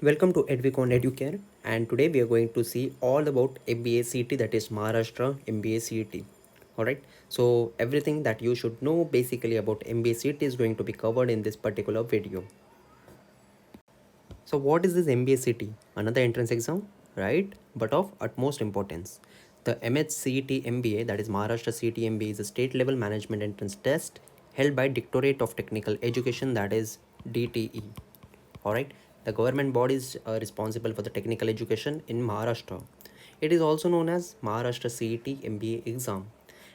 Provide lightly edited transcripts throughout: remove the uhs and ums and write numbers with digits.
Welcome to Edvicon Educare, and today we are going to see all about MBA CET, that is Maharashtra MBA CET. Alright, so everything that you should know basically about MBA CET is going to be covered in this particular video. So what is this MBA CET? Another entrance exam, right? But of utmost importance. The MH-CET MBA, that is Maharashtra CET MBA, is a state level management entrance test held by Directorate of Technical Education, that is DTE. Alright, the government body is responsible for the technical education in Maharashtra. It is also known as Maharashtra CET MBA exam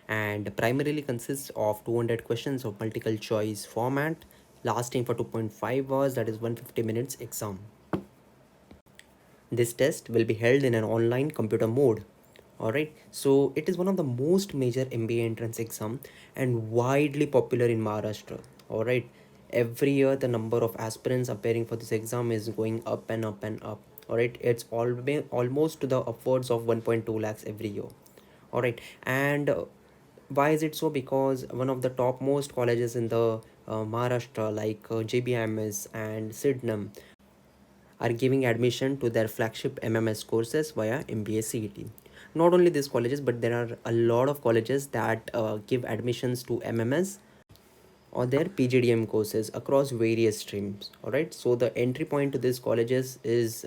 and primarily consists of 200 questions of multiple choice format lasting for 2.5 hours, that is 150 minutes exam. This test will be held in an online computer mode. Alright, so it is one of the most major MBA entrance exam and widely popular in Maharashtra. Alright, every year the number of aspirants appearing for this exam is going up and up and up. Alright, it's almost to the upwards of 1.2 lakhs every year. Alright, and why is it so? Because one of the topmost colleges in the Maharashtra, like JBIMS and Sidnam, are giving admission to their flagship MMS courses via MBA CET. Not only these colleges, but there are a lot of colleges that give admissions to MMS or their PGDM courses across various streams. Alright, so the entry point to these colleges is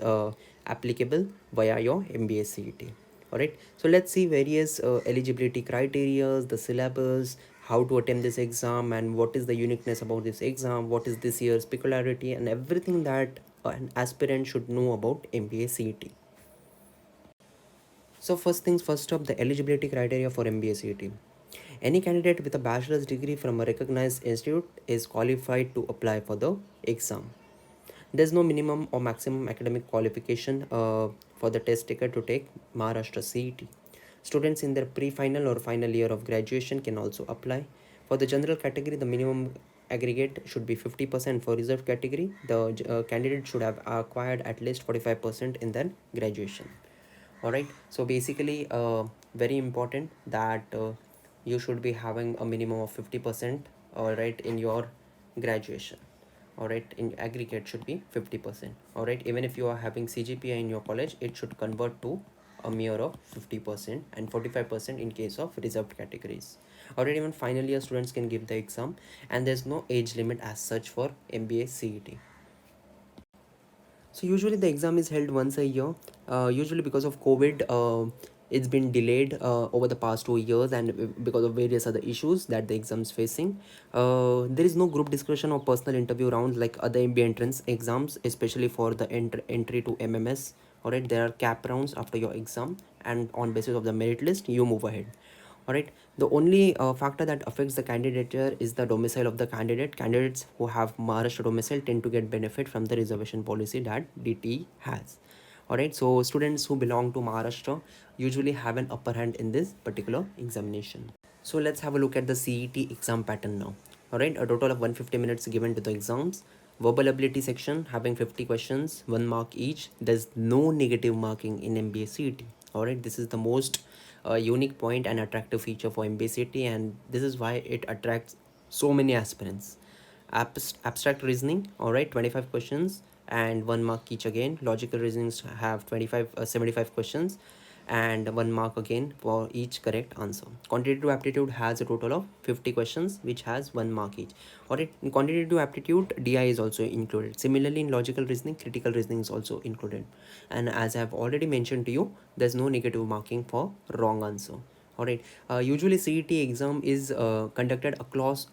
applicable via your MBA CET. Alright, so let's see various eligibility criteria, the syllabus, how to attempt this exam, and what is the uniqueness about this exam, what is this year's peculiarity, and everything that an aspirant should know about MBA CET. So first things first up, the eligibility criteria for MBA CET. Any candidate with a bachelor's degree from a recognized institute is qualified to apply for the exam. There's no minimum or maximum academic qualification for the test taker to take Maharashtra CET. Students in their pre-final or final year of graduation can also apply. For the general category, the minimum aggregate should be 50%. For reserved category, the candidate should have acquired at least 45% in their graduation. Alright, so basically very important that you should be having a minimum of 50%, alright, in your graduation. Alright, in aggregate should be 50%. Alright, even if you are having CGPA in your college, it should convert to a mere of 50% and 45% in case of reserved categories. Already even final year students can give the exam, and there's no age limit as such for MBA CET. So usually the exam is held once a year. Usually because of COVID, it's been delayed over the past 2 years, and because of various other issues that the exam is facing. There is no group discussion or personal interview rounds like other MBA entrance exams, especially for the entry to MMS. Alright, there are cap rounds after your exam, and on basis of the merit list, you move ahead. Alright, the only factor that affects the candidature is the domicile of the candidate. Candidates who have Maharashtra domicile tend to get benefit from the reservation policy that DT has. Alright, so students who belong to Maharashtra usually have an upper hand in this particular examination. So let's have a look at the CET exam pattern now. Alright, a total of 150 minutes given to the exams. Verbal ability section having 50 questions, 1 mark each. There's no negative marking in MBA CET. Alright, this is the most unique point and attractive feature for MBA CET, and this is why it attracts so many aspirants. Abstract reasoning, alright, 25 questions and 1 mark each again. Logical reasonings have 75 questions and 1 mark again for each correct answer. Quantitative aptitude has a total of 50 questions which has 1 mark each. Alright, in quantitative aptitude, DI is also included. Similarly, in logical reasoning, critical reasoning is also included. And as I have already mentioned to you, there's no negative marking for wrong answer. Alright, usually CET exam is conducted across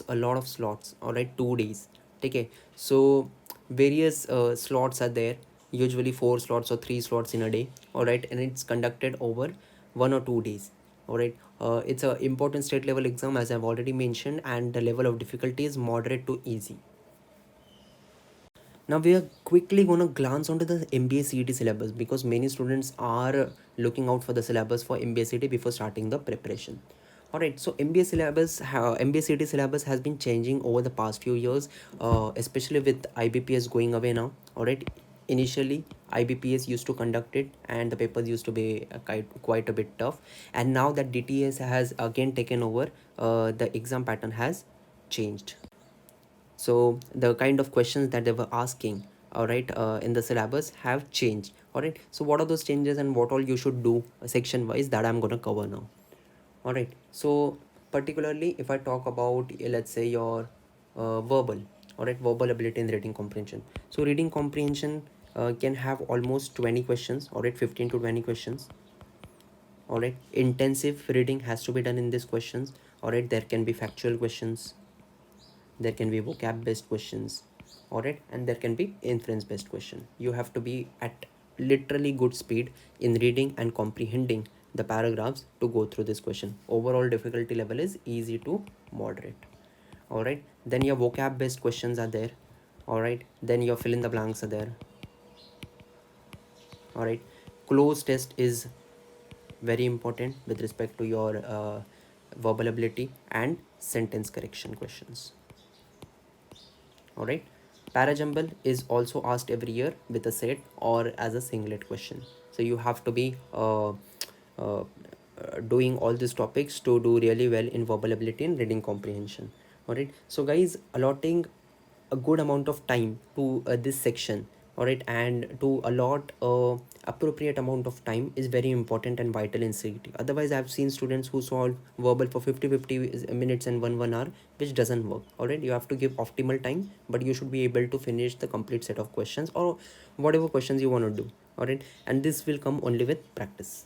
a lot of slots. Alright, 2 days. Okay, so various slots are there, usually 4 slots or 3 slots in a day. Alright, and it's conducted over 1 or 2 days. Alright, it's a important state level exam, as I've already mentioned, and the level of difficulty is moderate to easy. Now we are quickly going to glance onto the MBA CET syllabus, because many students are looking out for the syllabus for MBA CET before starting the preparation. Alright, so MBA CET syllabus has been changing over the past few years, especially with IBPS going away now. Alright, initially IBPS used to conduct it and the papers used to be quite a bit tough, and now that DTS has again taken over, the exam pattern has changed. So the kind of questions that they were asking all right, in the syllabus have changed. All right, so what are those changes and what all you should do section wise, that I'm going to cover now. All right, so particularly if I talk about let's say your verbal, all right, verbal ability and reading comprehension. So reading comprehension can have almost 20 questions, all right, 15 to 20 questions. All right, intensive reading has to be done in these questions. All right, there can be factual questions, there can be vocab based questions, all right, and there can be inference based question. You have to be at literally good speed in reading and comprehending the paragraphs to go through this question. Overall difficulty level is easy to moderate. All right, then your vocab based questions are there. All right, then your fill in the blanks are there. All right, close test is very important with respect to your verbal ability and sentence correction questions. All right, parajumble is also asked every year with a set or as a singlet question. So you have to be doing all these topics to do really well in verbal ability and reading comprehension. All right, so guys, allotting a good amount of time to this section, all right, and to allot appropriate amount of time is very important and vital in CET. Otherwise I've seen students who solve verbal for 50 minutes and 1 hour, which doesn't work. All right, you have to give optimal time, but you should be able to finish the complete set of questions or whatever questions you want to do. All right, and this will come only with practice.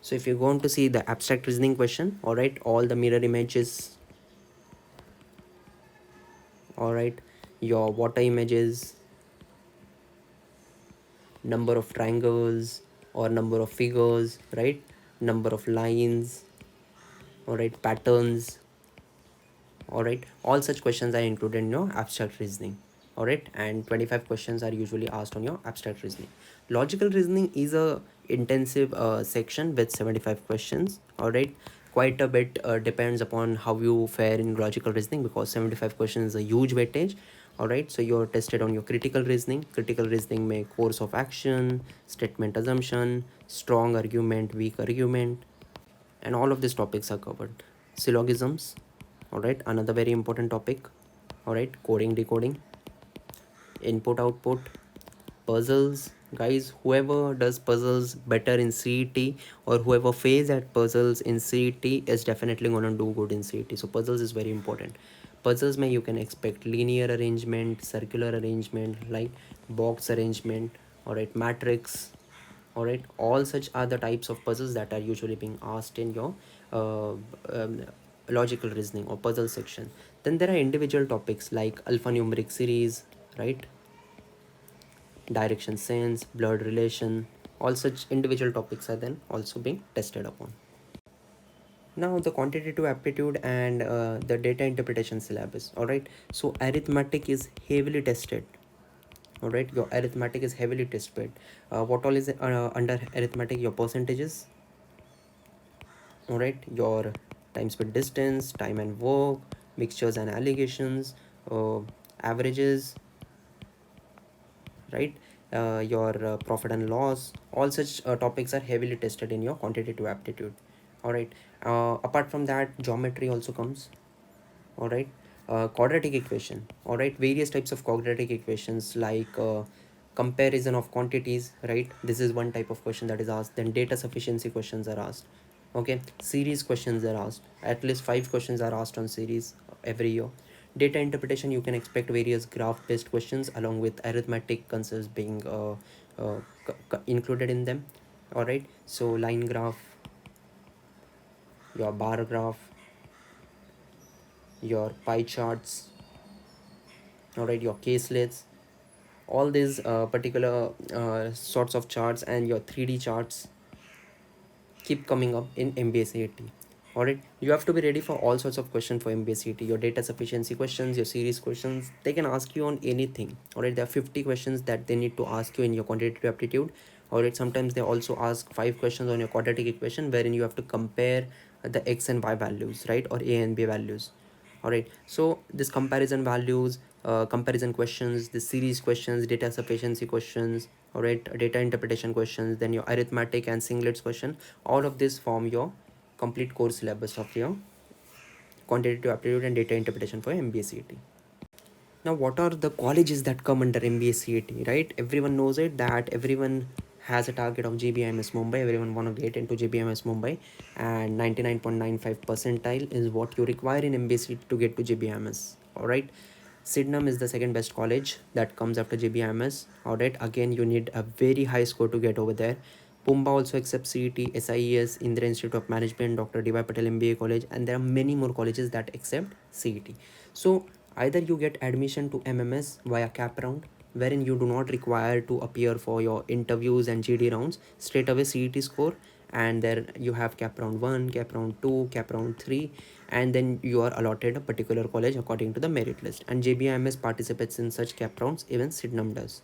So if you're going to see the abstract reasoning question, all right, all the mirror images, all right, your water images, number of triangles or number of figures, right, number of lines, all right, patterns, all right, all such questions are included in your abstract reasoning. All right, and 25 questions are usually asked on your abstract reasoning. Logical reasoning is a intensive section with 75 questions. All right, quite a bit depends upon how you fare in logical reasoning, because 75 questions is a huge weightage. All right, so you're tested on your critical reasoning. Critical reasoning may course of action, statement assumption, strong argument, weak argument, and all of these topics are covered. Syllogisms, all right, another very important topic. All right, coding, decoding, input, output, puzzles. Guys, whoever does puzzles better in CET or whoever fails at puzzles in CET is definitely going to do good in CET. So puzzles is very important. Puzzles may you can expect linear arrangement, circular arrangement, like box arrangement, all right, matrix, all right, all such are the types of puzzles that are usually being asked in your uh, um, logical reasoning or puzzle section. Then there are individual topics like alphanumeric series, right, direction sense, blurred relation, all such individual topics are then also being tested upon. Now the quantitative aptitude and the data interpretation syllabus. All right, so arithmetic is heavily tested. All right, your arithmetic is heavily tested. What all is under arithmetic? Your percentages, all right, your time spent distance, time and work, mixtures and allegations, averages, right, your profit and loss, all such topics are heavily tested in your quantitative aptitude. All right, apart from that, geometry also comes. All right, quadratic equation, all right, various types of quadratic equations like comparison of quantities, right, this is one type of question that is asked. Then data sufficiency questions are asked. Okay, series questions are asked. At least 5 questions are asked on series every year. Data interpretation, you can expect various graph based questions along with arithmetic concepts being included in them. All right, so line graph, your bar graph, your pie charts, all right, your caselets, all these particular sorts of charts and your 3D charts keep coming up in MBA CET. All right, you have to be ready for all sorts of questions for MBA CET. Your data sufficiency questions, your series questions, they can ask you on anything. All right, there are 50 questions that they need to ask you in your quantitative aptitude. All right, sometimes they also ask 5 questions on your quadratic equation wherein you have to compare the x and y values, right, or a and b values. All right, so this comparison values, comparison questions, the series questions, data sufficiency questions, all right, data interpretation questions, then your arithmetic and singlets question, all of this form your complete course syllabus of your quantitative aptitude and data interpretation for MBA CET. Now, what are the colleges that come under MBA CET, right? Everyone knows it, that everyone has a target of GBMS Mumbai. Everyone want to get into GBMS Mumbai, and 99.95 percentile is what you require in MBA CET to get to GBMS. All right. Sydenham is the second best college that comes after GBMS. All right. Again, you need a very high score to get over there. Pumba also accepts CET, SIES, Indira Institute of Management, Dr. D.Y. Patel MBA College, and there are many more colleges that accept CET. So either you get admission to MMS via cap round, wherein you do not require to appear for your interviews and GD rounds, straight away CET score, and there you have cap round 1, cap round 2, cap round 3, and then you are allotted a particular college according to the merit list, and JBIMS participates in such cap rounds, even Sydenham does,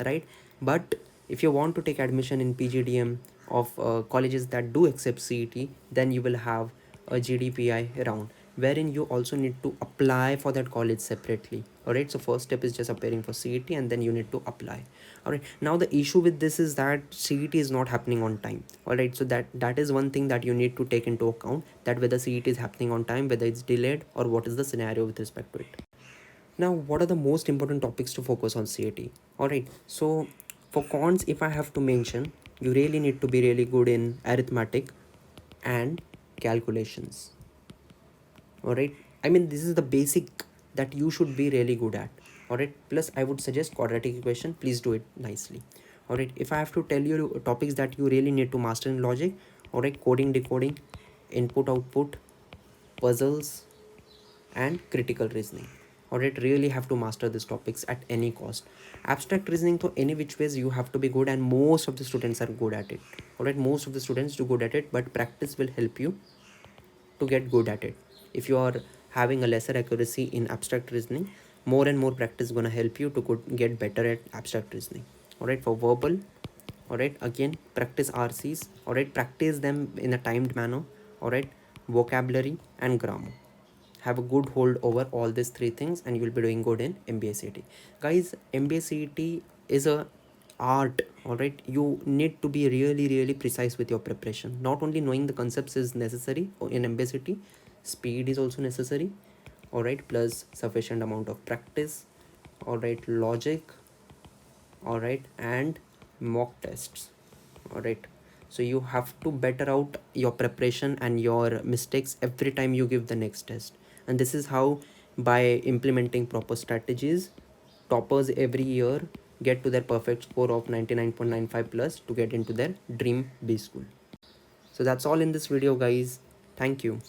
right? But if you want to take admission in PGDM of colleges that do accept CET, then you will have a GDPI round, wherein you also need to apply for that college separately. All right, so first step is just appearing for CET, and then you need to apply. All right, now the issue with this is that CET is not happening on time. All right, so that is one thing that you need to take into account, that whether CET is happening on time, whether it's delayed, or what is the scenario with respect to it. Now, what are the most important topics to focus on CET? All right, so for cons, if I have to mention, you really need to be really good in arithmetic and calculations. All right, I mean, this is the basic that you should be really good at. All right, plus I would suggest quadratic equation, please do it nicely. All right, if I have to tell you topics that you really need to master in logic, all right, coding, decoding, input output, puzzles, and critical reasoning. All right, really have to master these topics at any cost. Abstract reasoning, to any which ways you have to be good, and most of the students are good at it. All right, most of the students do good at it, but practice will help you to get good at it. If you are having a lesser accuracy in abstract reasoning, more and more practice is going to help you to get better at abstract reasoning. All right, for verbal, all right, again practice RCs. All right, practice them in a timed manner. All right, vocabulary and grammar, have a good hold over all these three things, and you will be doing good in MBA CET. Guys, MBA CET is a art. All right, you need to be really precise with your preparation. Not only knowing the concepts is necessary in MBA CET, speed is also necessary. All right, plus sufficient amount of practice. All right, logic. All right, and mock tests. All right, so you have to better out your preparation and your mistakes every time you give the next test. And this is how, by implementing proper strategies, toppers every year get to their perfect score of 99.95 plus to get into their dream B school. So that's all in this video, guys. Thank you.